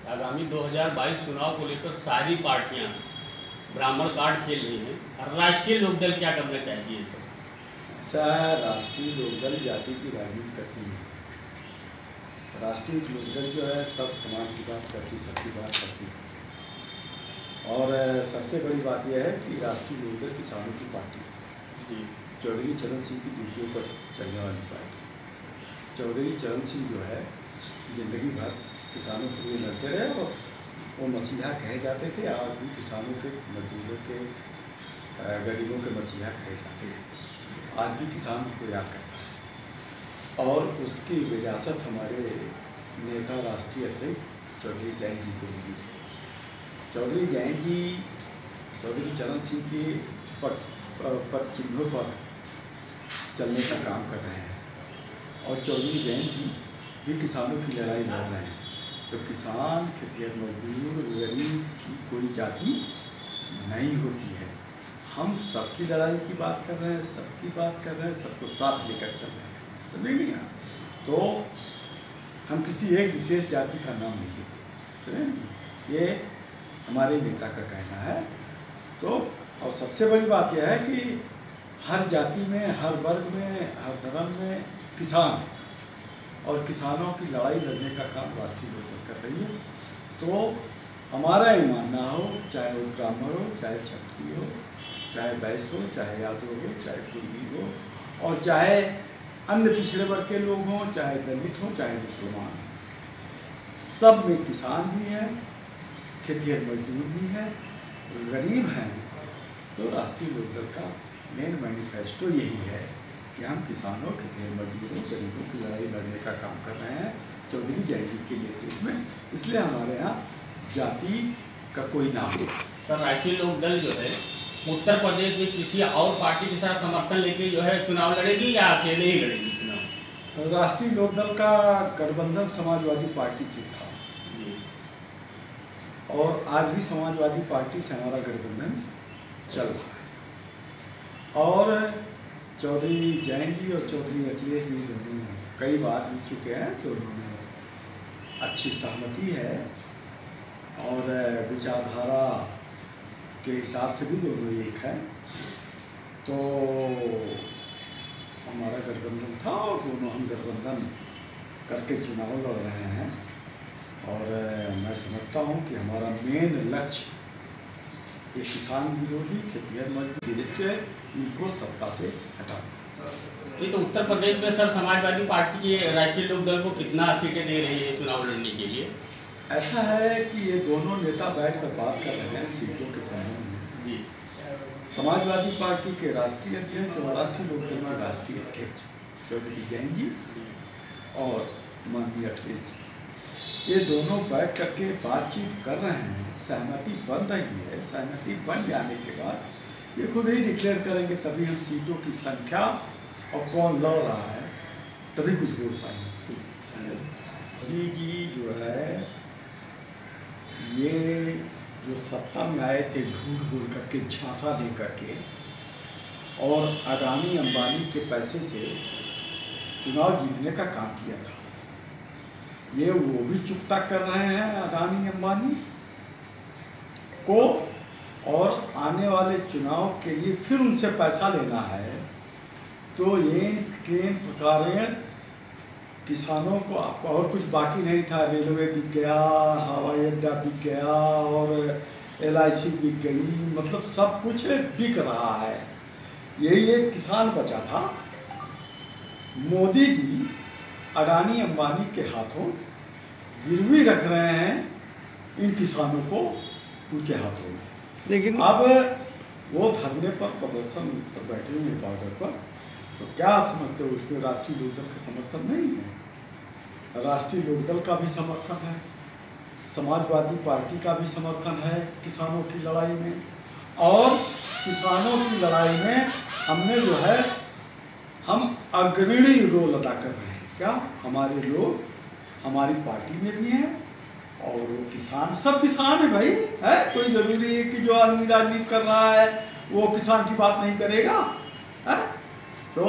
आगामी 2022 चुनाव को लेकर सारी पार्टियां ब्राह्मण कार्ड खेल रही हैं और राष्ट्रीय लोकदल क्या करना चाहिए सर? ऐसा राष्ट्रीय लोकदल जाति की राजनीति करती है। राष्ट्रीय लोकदल जो है सब समाज की बात करती, सबकी बात करती है। और सबसे बड़ी बात यह है कि राष्ट्रीय लोकदल किसानों की पार्टी जी चौधरी चरण सिंह की ड्यूटियों पर चलने वाली पार्टी। चौधरी चरण सिंह जो है जिंदगी भर किसानों के लिए लड़ते रहे और वो मसीहा कहे जाते थे। आज भी किसानों के, मजदूरों के, गरीबों के मसीहा कहे जाते हैं। आज भी किसान को याद करता है और उसकी विरासत हमारे नेता राष्ट्रीय अध्यक्ष चौधरी जयंत जी को मिली। चौधरी जयंत जी चौधरी चरण सिंह के पद चिन्हों पर चलने का काम कर रहे हैं और चौधरी जयंत जी भी किसानों की लड़ाई लड़ रहे हैं। तो किसान, खेतिहर मजदूर, गरीब की कोई जाति नहीं होती है। हम सबकी लड़ाई की बात कर रहे हैं, सबकी बात कर रहे हैं, सबको साथ लेकर चल रहे हैं। समझ नहीं आ तो हम किसी एक विशेष जाति का नाम नहीं लेते, समझ। ये हमारे नेता का कहना है। तो और सबसे बड़ी बात यह है कि हर जाति में, हर वर्ग में, हर धर्म में किसान है और किसानों की लड़ाई लड़ने का काम राष्ट्रीय लोकदल कर रही है। तो हमारा ये मानना हो, चाहे वो ब्राह्मण हो, चाहे क्षत्रिय हो, चाहे वैश्य हो, चाहे यादव हो, चाहे कुर्मी हो और चाहे अन्य पिछड़े वर्ग के लोग हों, चाहे दलित हों, चाहे मुसलमान हों, सब में किसान भी हैं, खेतिहर मजदूर भी हैं, गरीब हैं। तो राष्ट्रीय लोकदल का मेन मैनिफेस्टो यही है कि हम किसानों, खेतिहर मजदूरों, गरीबों की लड़ाई लड़ने का काम कर रहे हैं चौधरी जयंत जी के नेतृत्व में। इसलिए हमारे यहाँ जाति का कोई नाम नहीं। सर, राष्ट्रीय लोकदल जो है उत्तर प्रदेश में किसी और पार्टी के साथ समर्थन लेके जो है चुनाव लड़ेगी या अकेले ही लड़ेगी चुनाव? राष्ट्रीय लोकदल का गठबंधन समाजवादी पार्टी से था और आज भी समाजवादी पार्टी से हमारा गठबंधन चल रहा है। और चौधरी जयंत जी और चौधरी अखिलेश जी दोनों कई बार मिल चुके हैं, दोनों में अच्छी सहमति है और विचारधारा के हिसाब से भी दोनों एक है। तो हमारा गठबंधन था और दोनों हम गठबंधन करके चुनाव लड़ रहे हैं और मैं समझता हूँ कि हमारा मेन लक्ष्य ये किसान विरोधी, खेतिहर मजदूर से इनको सत्ता से हटाना। ये तो उत्तर प्रदेश में सर समाजवादी पार्टी के राष्ट्रीय लोकदल को कितना सीटें दे रही है चुनाव लड़ने के लिए? ऐसा है कि ये दोनों नेता बैठकर बात कर रहे हैं सीटों के संबंध में जी। समाजवादी पार्टी के राष्ट्रीय अध्यक्ष और राष्ट्रीय लोकदल के राष्ट्रीय अध्यक्ष चौधरी जयंत जी और माननीय अखिलेश, ये दोनों बैठ करके बातचीत कर रहे हैं। सहमति बन रही है। सहमति बन जाने के बाद ये खुद ही डिक्लेयर करेंगे, तभी हम सीटों की संख्या और कौन लड़ रहा है तभी कुछ बोल पाएंगे। जी जो है ये जो सत्ता में आए थे झूठ बोल करके, झांसा दे करके और अडानी अंबानी के पैसे से चुनाव जीतने का काम किया था। ये वो भी चुकता कर रहे हैं अडानी अंबानी को और आने वाले चुनाव के लिए फिर उनसे पैसा लेना है। तो ये केन प्रकार किसानों को आपको और कुछ बाकी नहीं था। रेलवे बिक गया, हवाई अड्डा बिक गया और LIC बिक गई, मतलब सब कुछ बिक रहा है। यही एक किसान बचा था। मोदी जी अडानी अंबानी के हाथों गिरवी रख रहे हैं इन किसानों को उनके हाथों में। लेकिन अब वो धरने पर, प्रदर्शन पर बैठे हुए बॉर्डर पर, तो क्या आप समझते हो उसमें राष्ट्रीय लोकदल का समर्थन नहीं है? राष्ट्रीय लोकदल का भी समर्थन है, समाजवादी पार्टी का भी समर्थन है किसानों की लड़ाई में। और किसानों की लड़ाई में हमने जो है हम अग्रणी रोल अदा कर रहे हैं। क्या हमारे लोग हमारी पार्टी में भी हैं और वो किसान, सब किसान है भाई, है कोई ज़रूरी है कि जो आदमी राजनीति कर रहा है वो किसान की बात नहीं करेगा है? तो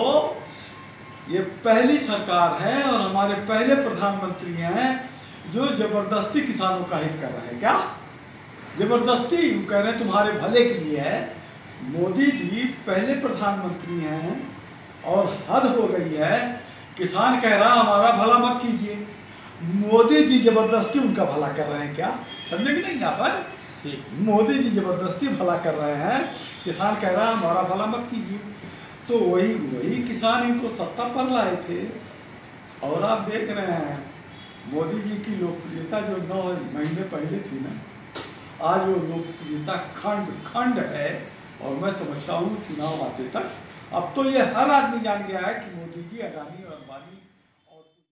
ये पहली सरकार है और हमारे पहले प्रधानमंत्री हैं जो जबरदस्ती किसानों का हित कर रहे हैं। क्या जबरदस्ती कह रहे हैं तुम्हारे भले के लिए है। मोदी जी पहले प्रधानमंत्री हैं और हद हो गई है। किसान कह रहा हमारा भला मत कीजिए, मोदी जी जबरदस्ती उनका भला कर रहे हैं। क्या समझे कि नहीं? यहाँ पर मोदी जी जबरदस्ती भला कर रहे हैं, किसान कह रहा हमारा भला मत कीजिए। तो वही किसान इनको सत्ता पर लाए थे। और आप देख रहे हैं मोदी जी की लोकप्रियता जो 9 महीने पहले थी ना, आज वो लोकप्रियता खंड है। और मैं समझता हूँ चुनाव आते तक अब तो ये हर आदमी जान गया है कि मोदी जी, अडानी और अंबानी